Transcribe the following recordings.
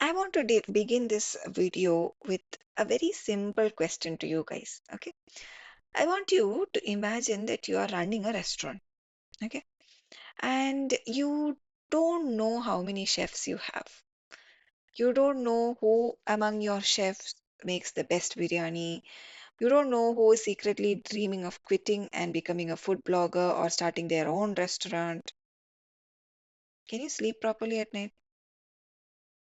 I want to begin this video with a very simple question to you guys. Okay. I want you to imagine that you are running a restaurant. Okay. And you don't know how many chefs you have. You don't know who among your chefs makes the best biryani. You don't know who is secretly dreaming of quitting and becoming a food blogger or starting their own restaurant. Can you sleep properly at night?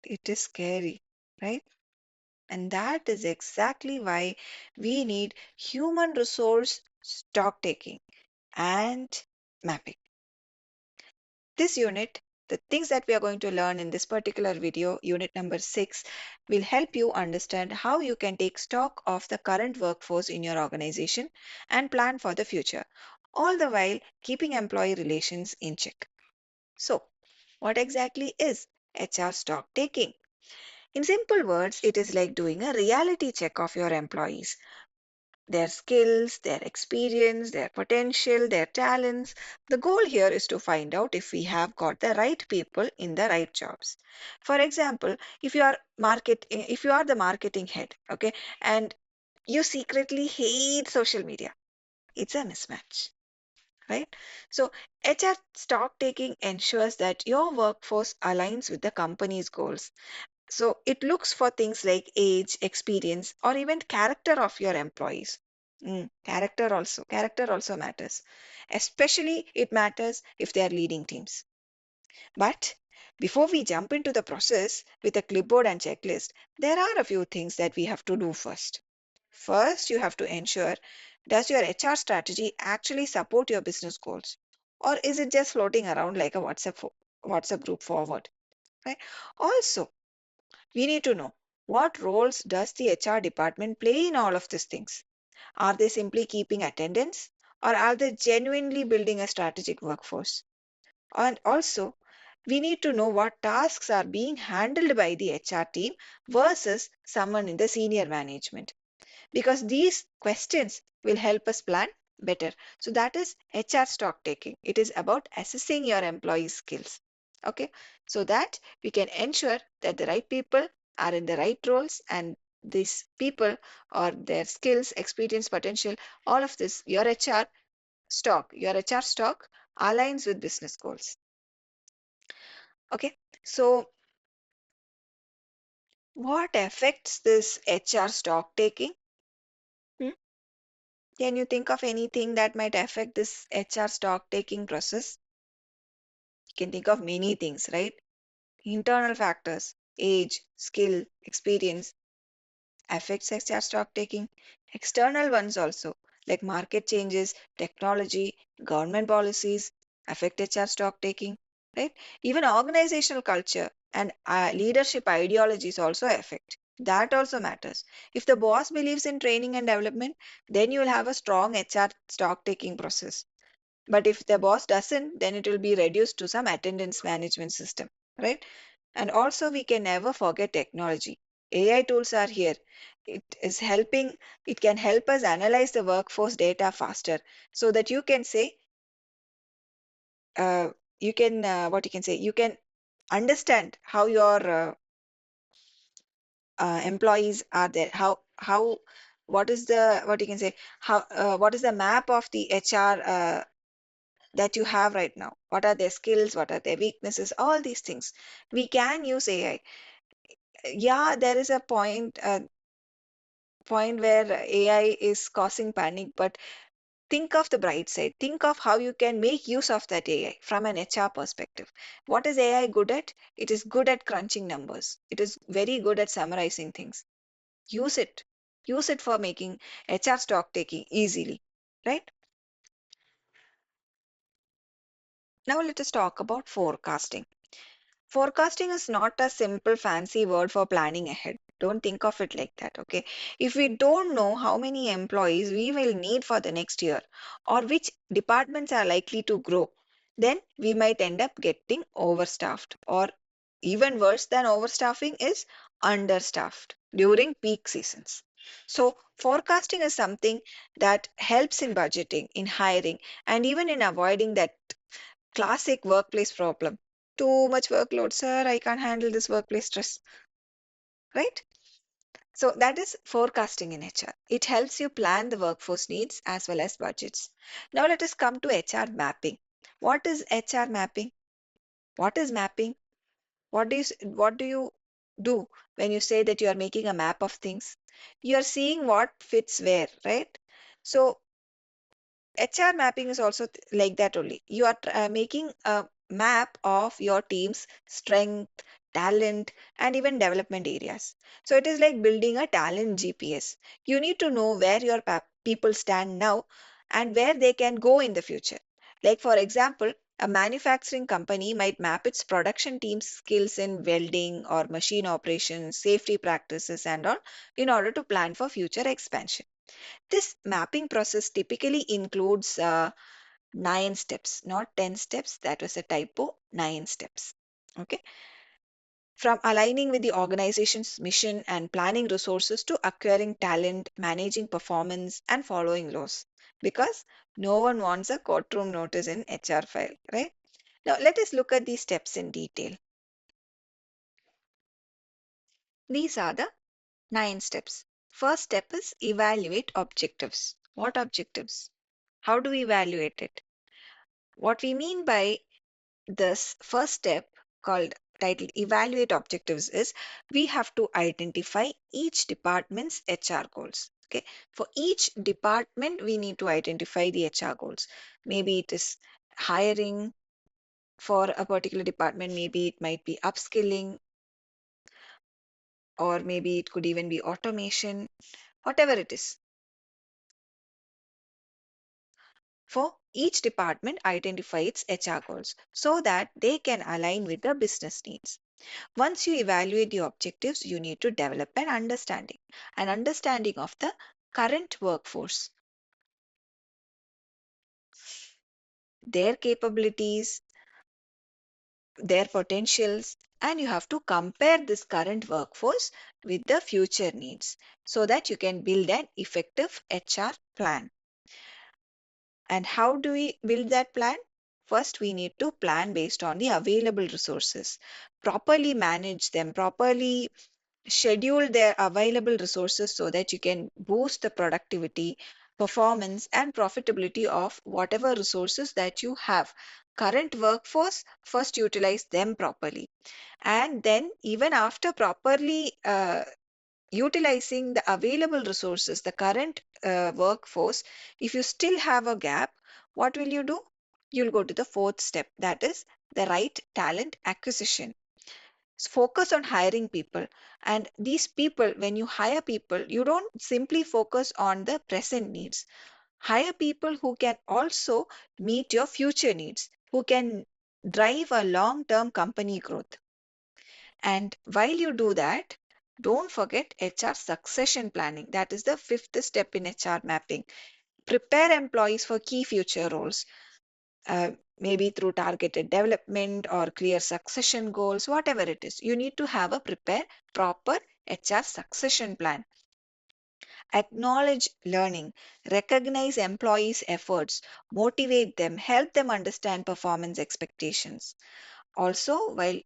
It is scary, right? And that is exactly why we need human resource stock taking and mapping. This unit, the things that we are going to learn in this particular video, unit number 6, will help you understand how you can take stock of the current workforce in your organization and plan for the future, all the while keeping employee relations in check. So, what exactly is HR stock taking? In simple words, it is like doing a reality check of your employees, their skills, their experience, their potential, their talents. The goal here is to find out if we have got the right people in the right jobs. For example, if you are the marketing head, okay, and you secretly hate social media, it's a mismatch. Right? So, HR stock taking ensures that your workforce aligns with the company's goals. So it looks for things like age, experience, or even character of your employees. Character also matters. Especially it matters if they are leading teams. But before we jump into the process with a clipboard and checklist, there are a few things that we have to do first. First, you have to ensure, does your HR strategy actually support your business goals? Or is it just floating around like a WhatsApp group forward? Right? Also, we need to know, what roles does the HR department play in all of these things? Are they simply keeping attendance, or are they genuinely building a strategic workforce? And also, we need to know what tasks are being handled by the HR team versus someone in the senior management, because these questions will help us plan better. So that is HR stock taking. It is about assessing your employees' skills. Okay, so that we can ensure that the right people are in the right roles, and these people or their skills, experience, potential, all of this, your HR stock aligns with business goals. Okay, so what affects this HR stock taking? Hmm? Can you think of anything that might affect this HR stock taking process? You can think of many things, right? Internal factors, age, skill, experience affects HR stock taking. External ones also, like market changes, technology, government policies affect HR stock taking, right? Even organizational culture and leadership ideologies also affect. That also matters. If the boss believes in training and development, then you will have a strong HR stock taking process. But if the boss doesn't, then it will be reduced to some attendance management system, right? And also, we can never forget technology. AI tools are here. It is helping, it can help us analyze the workforce data faster, so that you can say, uh, what you can say, you can understand how your employees are there, what you can say, what is the map of the HR that you have right now. What are their skills? What are their weaknesses? All these things. We can use AI. Yeah, there is a point where AI is causing panic, but think of the bright side. Think of how you can make use of that AI from an HR perspective. What is AI good at? It is good at crunching numbers. It is very good at summarizing things. Use it. Use it for making HR stock taking easily, right? Now let us talk about forecasting. Forecasting is not a simple fancy word for planning ahead. Don't think of it like that, okay? If we don't know how many employees we will need for the next year or which departments are likely to grow, then we might end up getting overstaffed, or even worse than overstaffing is understaffed during peak seasons. So, forecasting is something that helps in budgeting, in hiring, and even in avoiding that classic workplace problem. Too much workload, sir. I can't handle this workplace stress. right? So that is forecasting in HR. It helps you plan the workforce needs as well as budgets. Now let us come to HR mapping. What is HR mapping? What is mapping? What do you do when you say that you are making a map of things? You are seeing what fits where, right? So HR mapping is also like that only. You are making a map of your team's strength, talent, and even development areas. So it is like building a talent GPS. You need to know where your people stand now and where they can go in the future. Like, for example, a manufacturing company might map its production team's skills in welding or machine operations, safety practices, and all in order to plan for future expansion. This mapping process typically includes 9 steps, not 10 steps. That was a typo, 9 steps. Okay. From aligning with the organization's mission and planning resources to acquiring talent, managing performance, and following laws. Because no one wants a courtroom notice in HR file, right? Now, let us look at these steps in detail. These are the 9 steps. First step is evaluate objectives. What objectives? How do we evaluate it? What we mean by this first step, called titled evaluate objectives, is we have to identify each department's HR goals. Okay, for each department we need to identify the HR goals. Maybe it is hiring for a particular department, maybe it might be upskilling, or maybe it could even be automation, whatever it is. For each department, identify its HR goals so that they can align with the business needs. Once you evaluate the objectives, you need to develop an understanding of the current workforce, their capabilities, their potentials, and you have to compare this current workforce with the future needs so that you can build an effective HR plan. And how do we build that plan? First, we need to plan based on the available resources, properly manage them, properly schedule their available resources so that you can boost the productivity, performance, and profitability of whatever resources that you have. Current workforce, first utilize them properly. And then, even after properly utilizing the available resources, the current workforce, if you still have a gap, what will you do? You'll go to the fourth step, that is the right talent acquisition. Focus on hiring people. And these people, when you hire people, you don't simply focus on the present needs. Hire people who can also meet your future needs, who can drive a long term company growth. And while you do that, don't forget HR succession planning. That is the fifth step in HR mapping. Prepare employees for key future roles, maybe through targeted development or clear succession goals, whatever it is. You need to have a prepare proper HR succession plan. Acknowledge learning, recognize employees' efforts, motivate them, help them understand performance expectations. Also, while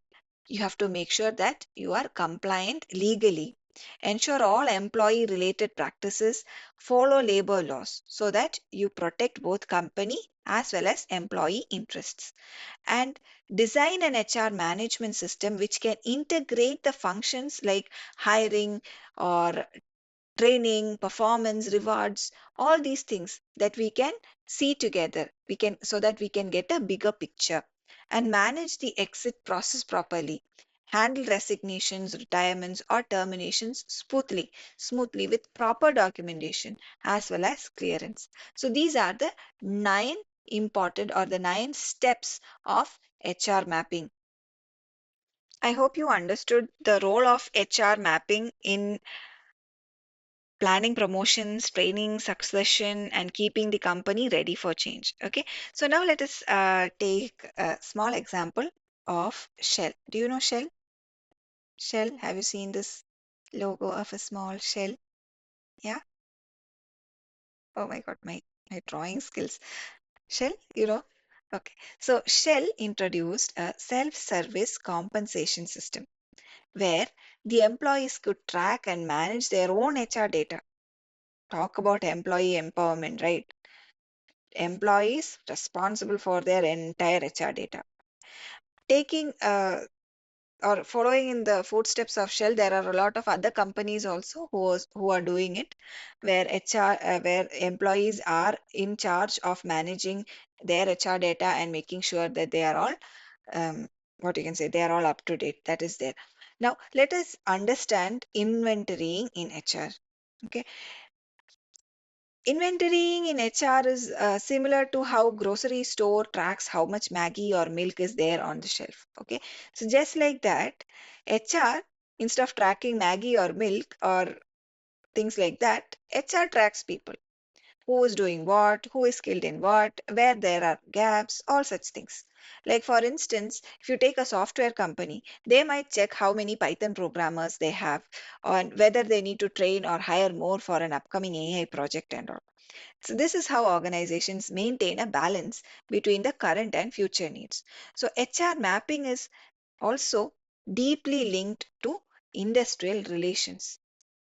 you have to make sure that you are compliant legally. Ensure all employee related practices follow labor laws so that you protect both company as well as employee interests. And design an HR management system which can integrate the functions like hiring or training, performance, rewards, all these things that we can see together. We can so that we can get a bigger picture and manage the exit process properly. Handle resignations, retirements, or terminations smoothly with proper documentation as well as clearance. So these are the 9 steps of HR mapping. I hope you understood the role of HR mapping in planning promotions, training, succession, and keeping the company ready for change. Okay, so now let us take a small example of Shell. Do you know Shell? Shell, have you seen this logo of a small shell? Yeah. Oh my God, my drawing skills. Shell, you know? Okay. So Shell introduced a self-service compensation system. where the employees could track and manage their own HR data. Talk about employee empowerment, right? Employees responsible for their entire HR data. Taking or following in the footsteps of Shell, there are a lot of other companies also who are doing it, where where employees are in charge of managing their HR data and making sure that they are all what you can say, they are all up to date. That is there. Now let us understand inventorying in HR. Okay, inventorying in HR is similar to how grocery store tracks how much Maggie or milk is there on the shelf. Okay, so just like that, HR, instead of tracking Maggie or milk or things like that, HR tracks people, who is doing what, who is skilled in what, where there are gaps, all such things. Like, for instance, if you take a software company, they might check how many Python programmers they have, and whether they need to train or hire more for an upcoming AI project and all. So, this is how organizations maintain a balance between the current and future needs. So, HR mapping is also deeply linked to industrial relations.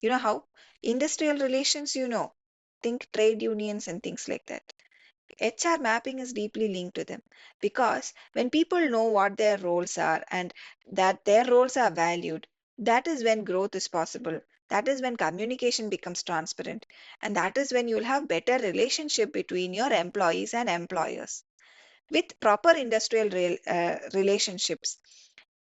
You know how? Industrial relations, think trade unions and things like that. HR mapping is deeply linked to them, because when people know what their roles are and that their roles are valued, that is when growth is possible. That is when communication becomes transparent. And that is when you'll have better relationship between your employees and employers. With proper industrial relationships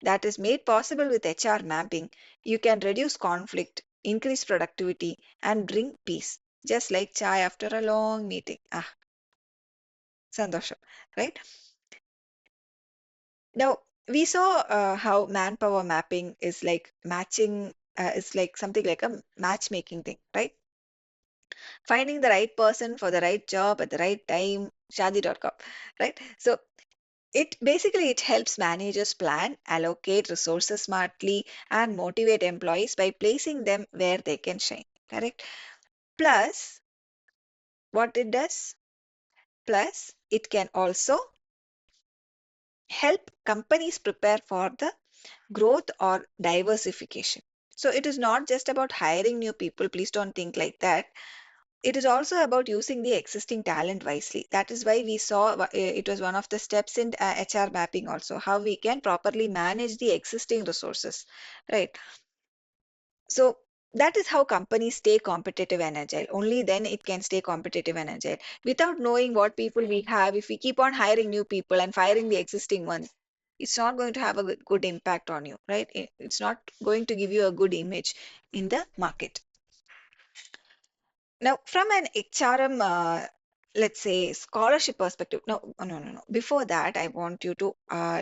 that is made possible with HR mapping, you can reduce conflict, increase productivity, and bring peace. Just like chai after a long meeting. Ah, sandosham, right? Now, we saw how manpower mapping is like matching, is like something like a matchmaking thing, right? Finding the right person for the right job at the right time, shadi.com, right? So, it helps managers plan, allocate resources smartly, and motivate employees by placing them where they can shine. Correct. Plus, what it does, plus it can also help companies prepare for the growth or diversification. So it is not just about hiring new people. Please don't think like that. It is also about using the existing talent wisely. That is why we saw it was one of the steps in HR mapping also, how we can properly manage the existing resources, right? So that is how companies stay competitive and agile. Only then it can stay competitive and agile. Without knowing what people we have, if we keep on hiring new people and firing the existing ones, it's not going to have a good impact on you, right? It's not going to give you a good image in the market. Now, from an HRM, let's say scholarship perspective, no. Before that, I want you to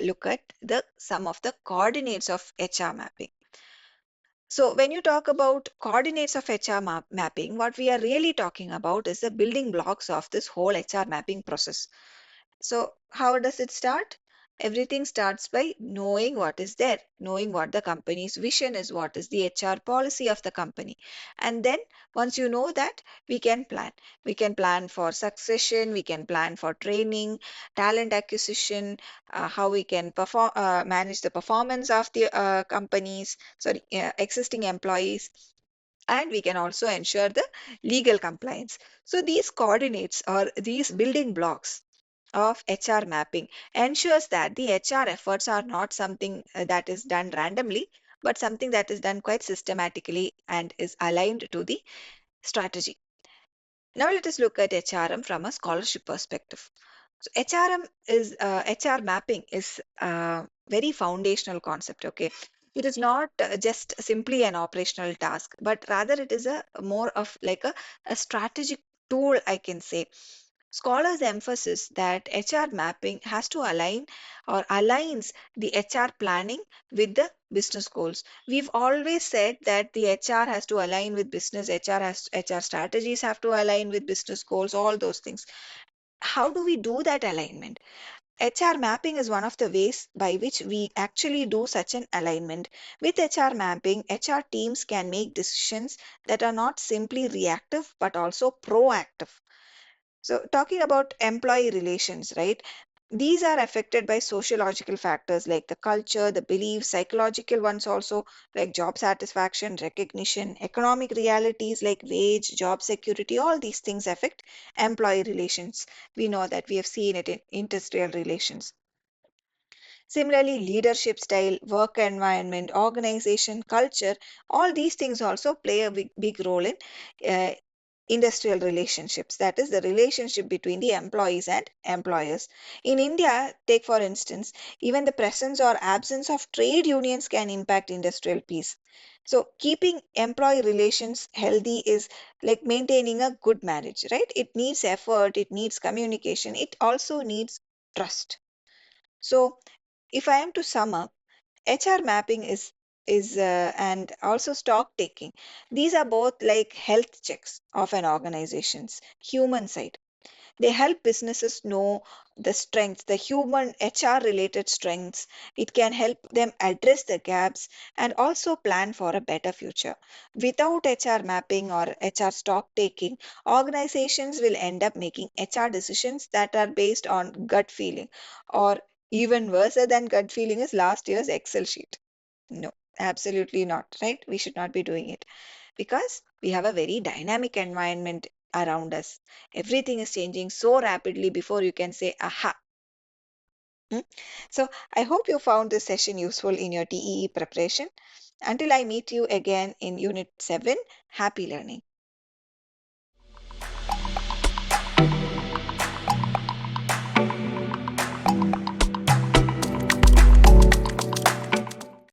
look at the some of the coordinates of HR mapping. So, when you talk about coordinates of HR mapping, what we are really talking about is the building blocks of this whole HR mapping process. So, how does it start? Everything starts by knowing what is there, knowing what the company's vision is, what is the HR policy of the company. And then once you know that, we can plan. We can plan for succession, we can plan for training, talent acquisition, how we can manage the performance of the existing employees, and we can also ensure the legal compliance. So these coordinates or these building blocks of HR mapping ensures that the HR efforts are not something that is done randomly, but something that is done quite systematically and is aligned to the strategy. Now let us look at HRM from a scholarship perspective. So HR mapping is a very foundational concept. Okay, it is not just simply an operational task, but rather it is a more of like a strategic tool, I can say. Scholars emphasize that HR mapping has to align or aligns the HR planning with the business goals. We've always said that the HR has to align with business, HR strategies have to align with business goals, all those things. How do we do that alignment? HR mapping is one of the ways by which we actually do such an alignment. With HR mapping, HR teams can make decisions that are not simply reactive but also proactive. So, talking about employee relations, right? These are affected by sociological factors like the culture, the beliefs, psychological ones also, like job satisfaction, recognition, economic realities like wage, job security. All these things affect employee relations. We know that we have seen it in industrial relations. Similarly, leadership style, work environment, organization, culture, all these things also play a big role in uh, industrial relationships. That is the relationship between the employees and employers. In India, take for instance, even the presence or absence of trade unions can impact industrial peace. So, keeping employee relations healthy is like maintaining a good marriage, right? It needs effort, it needs communication, it also needs trust. So, if I am to sum up, HR mapping is and also stock taking. These are both like health checks of an organization's human side. They help businesses know the strengths, the human HR related strengths. It can help them address the gaps and also plan for a better future. Without HR mapping or HR stock taking, organizations will end up making HR decisions that are based on gut feeling, or even worse than gut feeling is last year's Excel sheet. No, absolutely not, right? We should not be doing it because we have a very dynamic environment around us. Everything is changing so rapidly before you can say, aha. Hmm? So I hope you found this session useful in your TEE preparation. Until I meet you again in Unit 7, happy learning.